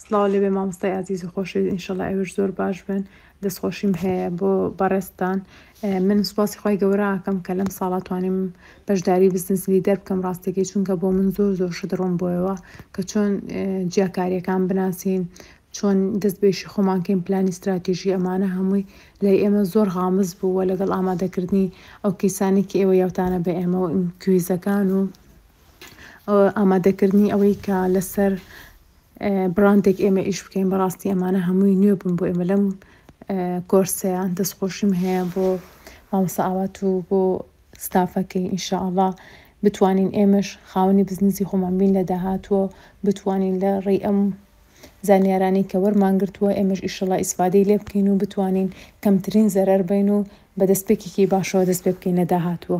سڵاو لێبێ مامۆستای عەزیز و خۆشەویست، ئینشەڵا ئێوەش زۆر باش بن. دەستخۆشیم هەیە بۆ بەڕێستان. من سوپاسی خی گەورە ئاکەم کە لەم ساڵا توانیم بەشداری بزنس لیدەر بکەم ڕاستەکەی، چونکە بۆ من زۆر شت ڕۆم بۆیەوە کە چۆن جیاکاریەکان بناسین، چۆن دەستبێشی خۆمانکەین، پلانی استراتیژی ئەمانە هەمووی لای ئێمە زۆر غامز بووە لەگەڵ ئامادەکردنی ئەو کەسانێکی ئێوە یاوتانە بە ئێمە و کویزەکان و ئامادەکردنی ئەوەی کە لەسەر براندێک ئێمە ئیش بکەین. بەڕاستی ئەمانە هەمووی نوێ بوون بۆ ئێمە لەم کۆرسەیە. دەستخۆشیم هەیە بۆ مامۆستا ئاوات و بۆ ستافەکەی. ئینشەئەڵڵا بتوانین ئێمەش خاوەنی بزنسی خۆمان بین لە داهاتووە، بتوانین لە ڕێی ئەم زانیارانەی کە وەرمانگرتووە ئێمەش ئیشەڵا ئیسفادەی لێ بکەین و بتوانین کەمترین زەرەر بین و بە دەستپێکێکی باشەوە دەست پێ بکەین لە داهاتووە.